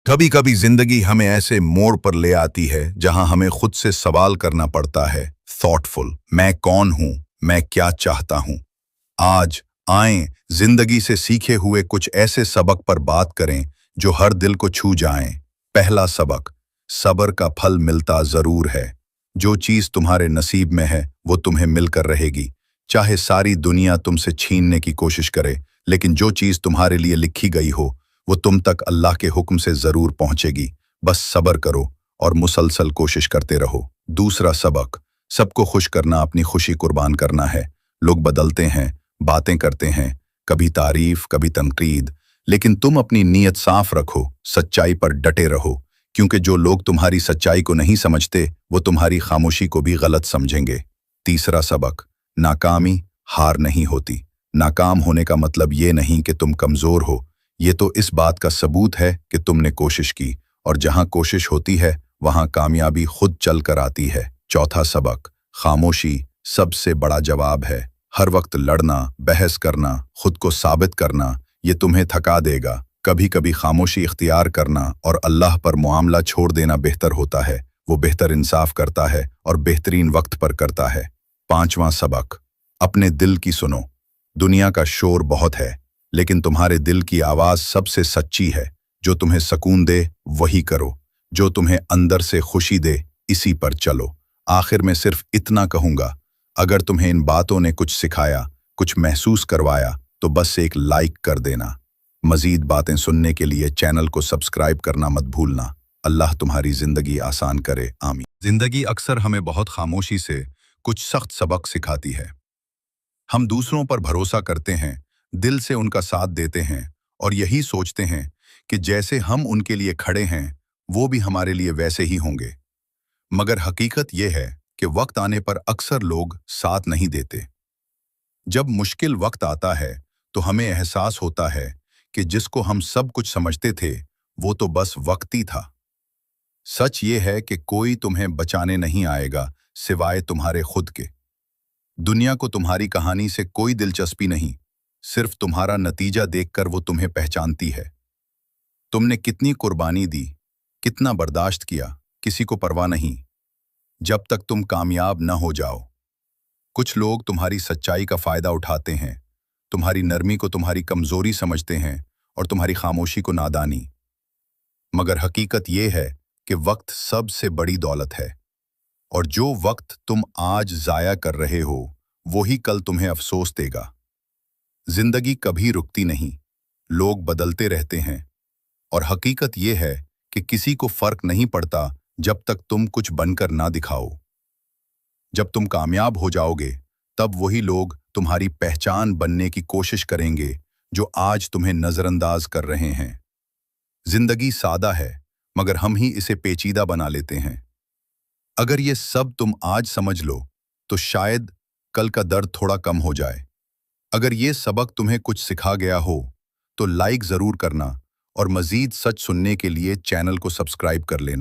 कभी कभी जिंदगी हमें ऐसे मोड़ पर ले आती है जहां हमें खुद से सवाल करना पड़ता है। थॉटफुल, मैं कौन हूं, मैं क्या चाहता हूं। आज आएं जिंदगी से सीखे हुए कुछ ऐसे सबक पर बात करें जो हर दिल को छू जाएं। पहला सबक, सब्र का फल मिलता जरूर है। जो चीज तुम्हारे नसीब में है वो तुम्हें मिलकर रहेगी, चाहे सारी दुनिया तुमसे छीनने की कोशिश करे। लेकिन जो चीज तुम्हारे लिए लिखी गई हो वो तुम तक अल्लाह के हुक्म से जरूर पहुंचेगी। बस सब्र करो और मुसलसल कोशिश करते रहो। दूसरा सबक, सबको खुश करना अपनी खुशी कुर्बान करना है। लोग बदलते हैं, बातें करते हैं, कभी तारीफ कभी तनकीद, लेकिन तुम अपनी नीयत साफ रखो, सच्चाई पर डटे रहो। क्योंकि जो लोग तुम्हारी सच्चाई को नहीं समझते वो तुम्हारी खामोशी को भी गलत समझेंगे। तीसरा सबक, नाकामी हार नहीं होती। नाकाम होने का मतलब ये नहीं कि तुम कमजोर हो, ये तो इस बात का सबूत है कि तुमने कोशिश की, और जहां कोशिश होती है वहां कामयाबी खुद चल कर आती है। चौथा सबक, खामोशी सबसे बड़ा जवाब है। हर वक्त लड़ना, बहस करना, खुद को साबित करना, ये तुम्हें थका देगा। कभी कभी खामोशी इख्तियार करना और अल्लाह पर मुआमला छोड़ देना बेहतर होता है। वो बेहतर इंसाफ करता है और बेहतरीन वक्त पर करता है। पांचवां सबक, अपने दिल की सुनो। दुनिया का शोर बहुत है, लेकिन तुम्हारे दिल की आवाज सबसे सच्ची है। जो तुम्हें सुकून दे वही करो, जो तुम्हें अंदर से खुशी दे इसी पर चलो। आखिर में सिर्फ इतना कहूंगा, अगर तुम्हें इन बातों ने कुछ सिखाया, कुछ महसूस करवाया, तो बस एक लाइक कर देना। मजीद बातें सुनने के लिए चैनल को सब्सक्राइब करना मत भूलना। अल्लाह तुम्हारी जिंदगी आसान करे, आमीन। जिंदगी अक्सर हमें बहुत खामोशी से कुछ सख्त सबक सिखाती है। हम दूसरों पर भरोसा करते हैं, दिल से उनका साथ देते हैं और यही सोचते हैं कि जैसे हम उनके लिए खड़े हैं वो भी हमारे लिए वैसे ही होंगे। मगर हकीकत यह है कि वक्त आने पर अक्सर लोग साथ नहीं देते। जब मुश्किल वक्त आता है तो हमें एहसास होता है कि जिसको हम सब कुछ समझते थे वो तो बस वक्ती था। सच ये है कि कोई तुम्हें बचाने नहीं आएगा सिवाय तुम्हारे खुद के। दुनिया को तुम्हारी कहानी से कोई दिलचस्पी नहीं, सिर्फ तुम्हारा नतीजा देखकर वो तुम्हें पहचानती है। तुमने कितनी कुर्बानी दी, कितना बर्दाश्त किया, किसी को परवाह नहीं, जब तक तुम कामयाब न हो जाओ। कुछ लोग तुम्हारी सच्चाई का फायदा उठाते हैं, तुम्हारी नरमी को तुम्हारी कमजोरी समझते हैं और तुम्हारी खामोशी को नादानी। मगर हकीकत यह है कि वक्त सबसे बड़ी दौलत है, और जो वक्त तुम आज जाया कर रहे हो वही कल तुम्हें अफसोस देगा। जिंदगी कभी रुकती नहीं, लोग बदलते रहते हैं, और हकीकत यह है कि किसी को फर्क नहीं पड़ता जब तक तुम कुछ बनकर ना दिखाओ। जब तुम कामयाब हो जाओगे तब वही लोग तुम्हारी पहचान बनने की कोशिश करेंगे जो आज तुम्हें नजरअंदाज कर रहे हैं। जिंदगी सादा है मगर हम ही इसे पेचीदा बना लेते हैं। अगर ये सब तुम आज समझ लो तो शायद कल का दर्द थोड़ा कम हो जाए। अगर ये सबक तुम्हें कुछ सिखा गया हो तो लाइक जरूर करना, और मजीद सच सुनने के लिए चैनल को सब्सक्राइब कर लेना।